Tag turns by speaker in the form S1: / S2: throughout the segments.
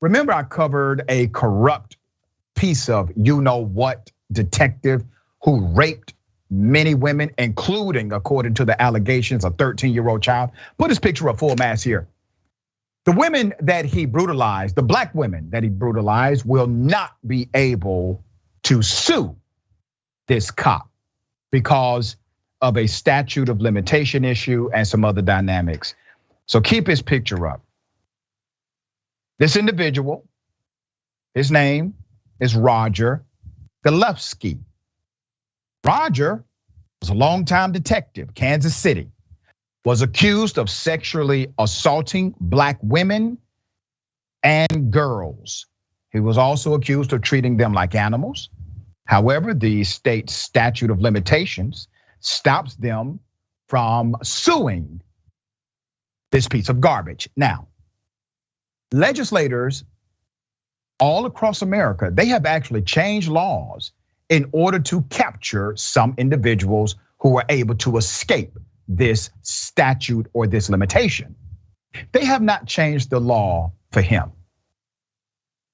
S1: Remember, I covered a corrupt piece of you-know-what detective who raped many women, including, according to the allegations, a 13-year-old child. Put his picture up full mass here. The women that he brutalized, the black women that he brutalized, will not be able to sue this cop because of a statute of limitation issue and some other dynamics. So keep his picture up. This individual, his name is Roger Golubski. Roger was a longtime detective, Kansas City, was accused of sexually assaulting black women and girls. He was also accused of treating them like animals. However, the state statute of limitations stops them from suing this piece of garbage. Now, legislators all across America, they have actually changed laws in order to capture some individuals who are able to escape this statute or this limitation. They have not changed the law for him.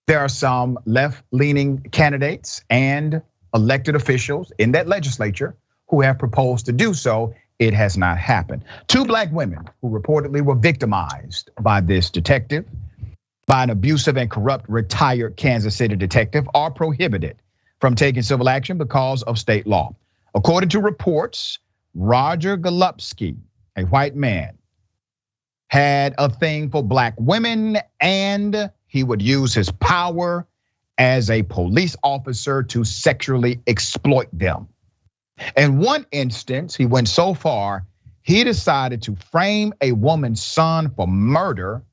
S1: There are some left-leaning candidates and elected officials in that legislature who have proposed to do so. It has not happened. 2 black women who reportedly were victimized by this detective, by an abusive and corrupt retired Kansas City detective, are prohibited from taking civil action because of state law. According to reports, Roger Golubski, a white man, had a thing for black women, and he would use his power as a police officer to sexually exploit them. In one instance, he went so far, he decided to frame a woman's son for murder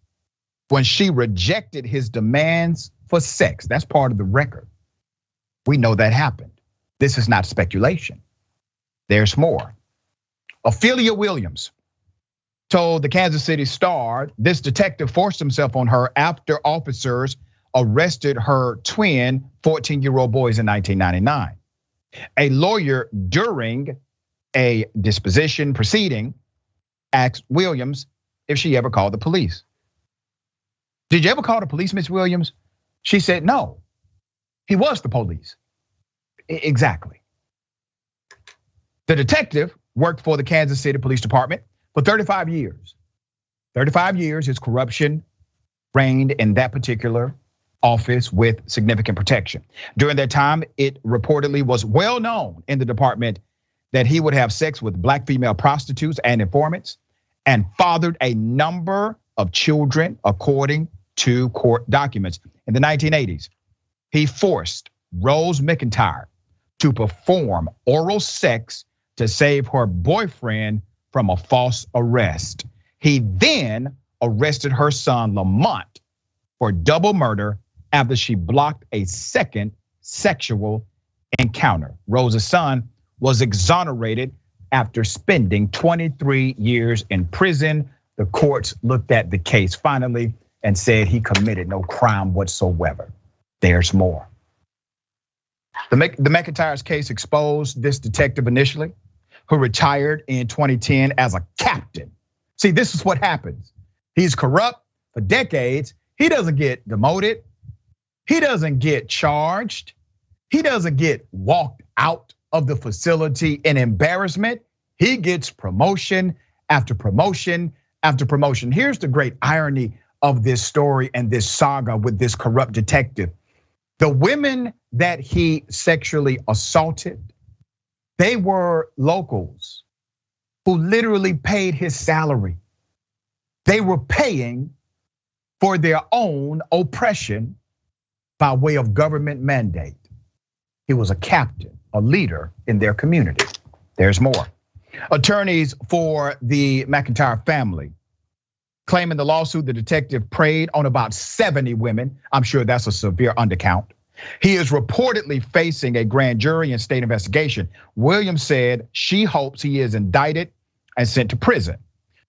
S1: when she rejected his demands for sex. That's part of the record. We know that happened. This is not speculation. There's more. Ophelia Williams told the Kansas City Star this detective forced himself on her after officers arrested her twin 14-year-old boys in 1999. A lawyer during a disposition proceeding asked Williams if she ever called the police. Did you ever call the police, Miss Williams? She said no. He was the police. Exactly. The detective worked for the Kansas City Police Department for 35 years. 35 years, his corruption reigned in that particular office with significant protection. During that time, it reportedly was well known in the department that he would have sex with black female prostitutes and informants and fathered a number of children, according to court documents. In the 1980s, he forced Rose McIntyre to perform oral sex to save her boyfriend from a false arrest. He then arrested her son Lamont for double murder after she blocked a second sexual encounter. Rose's son was exonerated after spending 23 years in prison. The courts looked at the case finally and said he committed no crime whatsoever. There's more. The McIntyre's case exposed this detective initially, who retired in 2010 as a captain. See, this is what happens. He's corrupt for decades. He doesn't get demoted. He doesn't get charged. He doesn't get walked out of the facility in embarrassment. He gets promotion after promotion after promotion. Here's the great irony of this story and this saga with this corrupt detective. The women that he sexually assaulted, they were locals who literally paid his salary. They were paying for their own oppression by way of government mandate. He was a captain, a leader in their community. There's more. Attorneys for the McIntyre family claiming the lawsuit, the detective preyed on about 70 women. I'm sure that's a severe undercount. He is reportedly facing a grand jury and state investigation. Williams said she hopes he is indicted and sent to prison.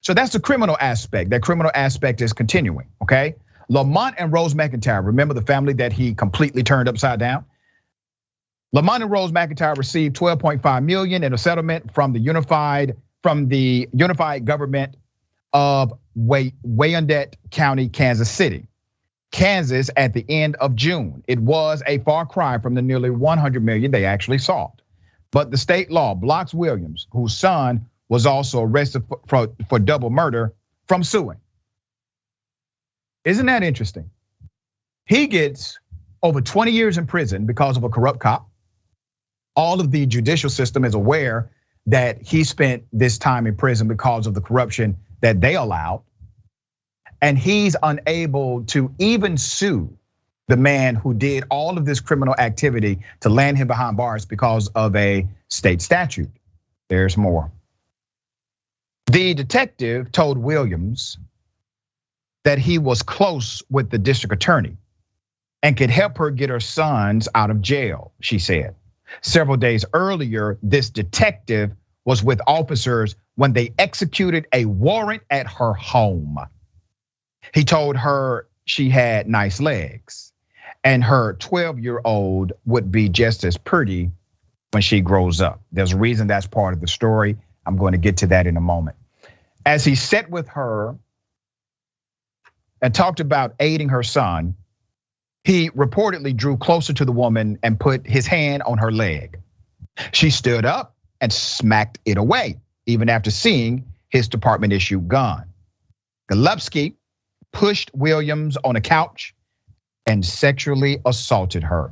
S1: So that's the criminal aspect. That criminal aspect is continuing, okay? Lamont and Rose McIntyre, remember the family that he completely turned upside down? Lamont and Rose McIntyre received 12.5 million in a settlement from the unified government of Wyandotte County, Kansas City. Kansas at the end of June. It was a far cry from the nearly 100 million they actually sought. But the state law blocks Williams, whose son was also arrested for double murder, from suing. Isn't that interesting? He gets over 20 years in prison because of a corrupt cop. All of the judicial system is aware that he spent this time in prison because of the corruption that they allowed. And he's unable to even sue the man who did all of this criminal activity to land him behind bars because of a state statute. There's more. The detective told Williams that he was close with the district attorney and could help her get her sons out of jail, she said. Several days earlier, this detective was with officers when they executed a warrant at her home. He told her she had nice legs and her 12-year-old would be just as pretty when she grows up. There's a reason that's part of the story. I'm going to get to that in a moment. As he sat with her and talked about aiding her son, he reportedly drew closer to the woman and put his hand on her leg. She stood up and smacked it away, even after seeing his department issue gun. Golubski pushed Williams on a couch and sexually assaulted her.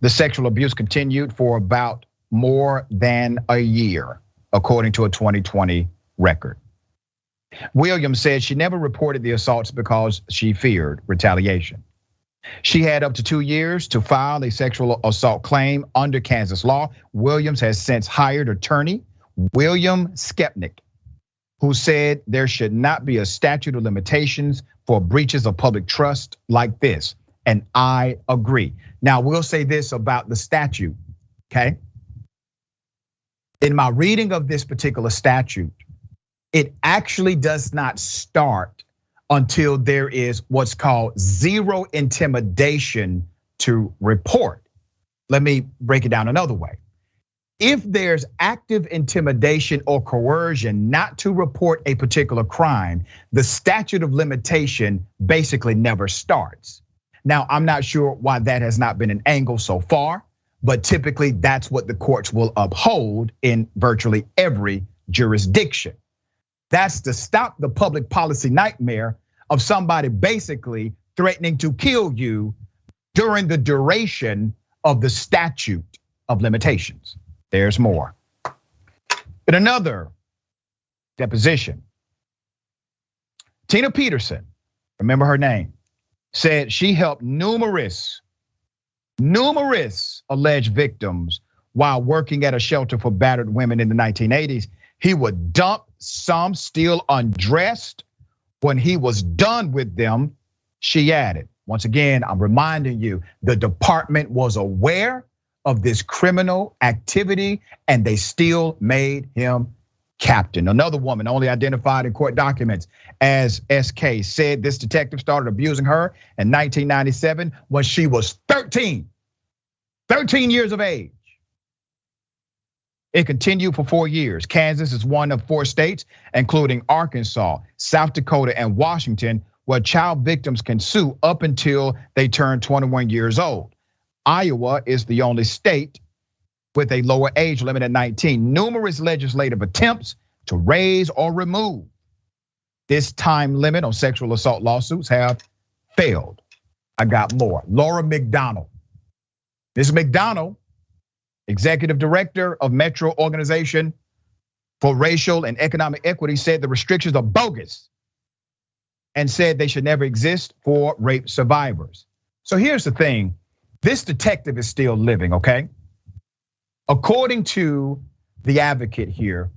S1: The sexual abuse continued for about more than a year, according to a 2020 record. Williams said she never reported the assaults because she feared retaliation. She had up to 2 years to file a sexual assault claim under Kansas law. Williams has since hired attorney William Skepnick, who said there should not be a statute of limitations for breaches of public trust like this. And I agree. Now, we'll say this about the statute, okay? In my reading of this particular statute, it actually does not start until there is what's called zero intimidation to report. Let me break it down another way. If there's active intimidation or coercion not to report a particular crime, the statute of limitation basically never starts. Now, I'm not sure why that has not been an angle so far, but typically that's what the courts will uphold in virtually every jurisdiction. That's to stop the public policy nightmare of somebody basically threatening to kill you during the duration of the statute of limitations. There's more. In another deposition, Tina Peterson, remember her name, said she helped numerous alleged victims while working at a shelter for battered women in the 1980s. He would dump some still undressed. When he was done with them, she added, once again, I'm reminding you, the department was aware of this criminal activity and they still made him captain. Another woman, only identified in court documents as SK, said this detective started abusing her in 1997 when she was 13 years of age. It continued for 4 years. Kansas is one of 4 states, including Arkansas, South Dakota, and Washington, where child victims can sue up until they turn 21 years old. Iowa is the only state with a lower age limit at 19. Numerous legislative attempts to raise or remove this time limit on sexual assault lawsuits have failed. I got more. Laura McDonald. Ms. McDonald, executive director of Metro Organization for Racial and Economic Equity, said the restrictions are bogus and said they should never exist for rape survivors. So here's the thing, this detective is still living, okay? According to the advocate here,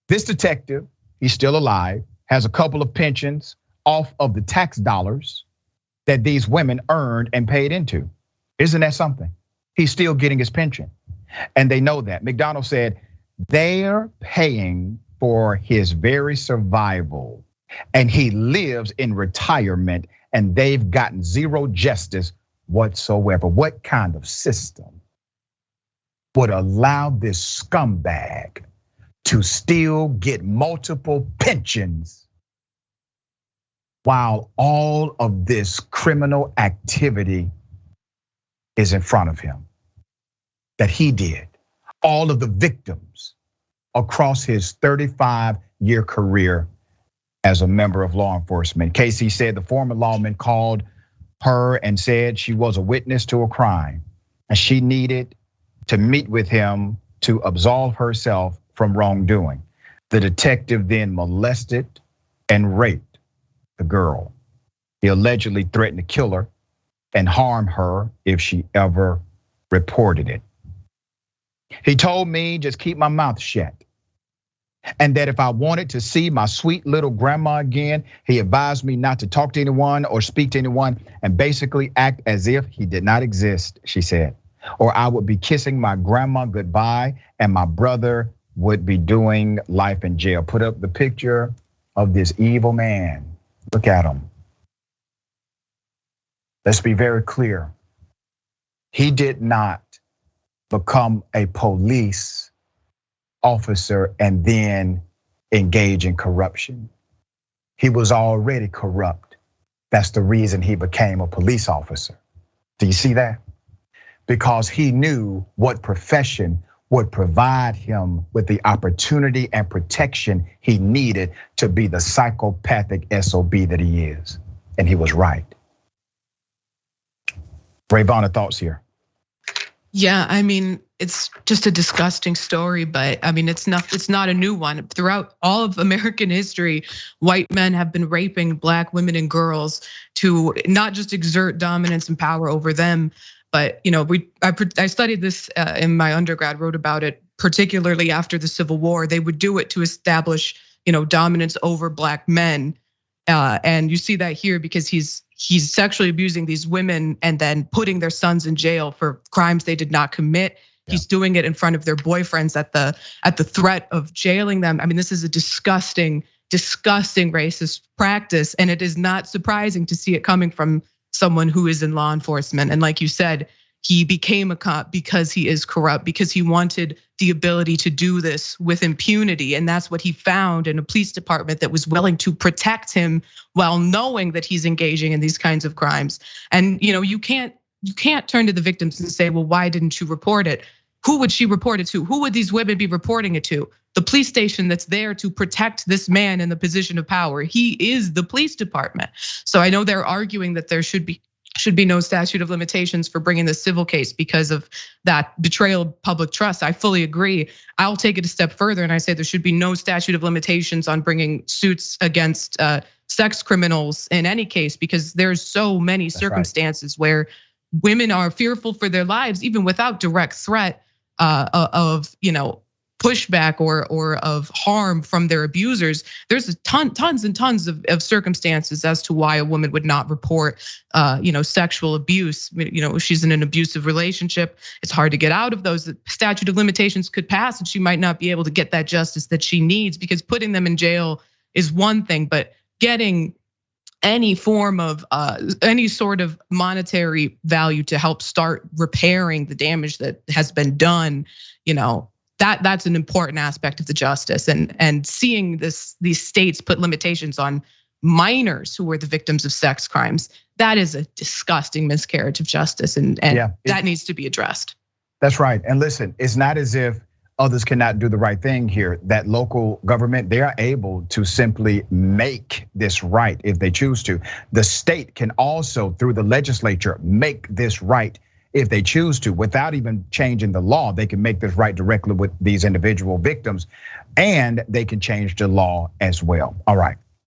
S1: this detective, he's still alive, has a couple of pensions off of the tax dollars that these women earned and paid into. Isn't that something? He's still getting his pension, and they know that. McDonald said they're paying for his very survival, and he lives in retirement, and they've gotten zero justice whatsoever. What kind of system would allow this scumbag to still get multiple pensions while all of this criminal activity is in front of him that he did. All of the victims across his 35-year career as a member of law enforcement. Casey said the former lawman called her and said she was a witness to a crime and she needed to meet with him to absolve herself from wrongdoing. The detective then molested and raped the girl. He allegedly threatened to kill her and harm her if she ever reported it. He told me just keep my mouth shut. And that if I wanted to see my sweet little grandma again, he advised me not to talk to anyone or speak to anyone and basically act as if he did not exist, she said. Or I would be kissing my grandma goodbye and my brother would be doing life in jail. Put up the picture of this evil man. Look at him. Let's be very clear. He did not become a police officer and then engage in corruption. He was already corrupt. That's the reason he became a police officer. Do you see that? Because he knew what profession would provide him with the opportunity and protection he needed to be the psychopathic SOB that he is. And he was right. Rayyvana, thoughts here?
S2: Yeah, I mean, it's just a disgusting story, but I mean, it's not a new one. Throughout all of American history, white men have been raping black women and girls to not just exert dominance and power over them, but I studied this in my undergrad, wrote about it, particularly after the Civil War. They would do it to establish, dominance over black men. And you see that here because he's sexually abusing these women and then putting their sons in jail for crimes they did not commit. Yeah. He's doing it in front of their boyfriends at the threat of jailing them. I mean, this is a disgusting racist practice, and it is not surprising to see it coming from someone who is in law enforcement. And like you said, he became a cop because he is corrupt, because he wanted the ability to do this with impunity. And that's what he found in a police department that was willing to protect him while knowing that he's engaging in these kinds of crimes. And you can't turn to the victims and say, well, why didn't you report it? Who would she report it to? Who would these women be reporting it to? The police station that's there to protect this man in the position of power. He is the police department. So I know they're arguing that there should be no statute of limitations for bringing the civil case because of that betrayal of public trust. I fully agree. I'll take it a step further and I say there should be no statute of limitations on bringing suits against sex criminals in any case, because there's so many circumstances where women are fearful for their lives, even without direct threat of pushback or of harm from their abusers. There's tons and tons of circumstances as to why a woman would not report sexual abuse. She's in an abusive relationship. It's hard to get out of those. The statute of limitations could pass and she might not be able to get that justice that she needs, because putting them in jail is one thing, but getting any form of any sort of monetary value to help start repairing the damage that has been done, that's an important aspect of the justice. And seeing these states put limitations on minors who were the victims of sex crimes, that is a disgusting miscarriage of justice, and that needs to be addressed.
S1: That's right. And listen, it's not as if others cannot do the right thing here. That local government, they are able to simply make this right if they choose to. The state can also, through the legislature, make this right if they choose to, without even changing the law. They can make this right directly with these individual victims, and they can change the law as well. All right.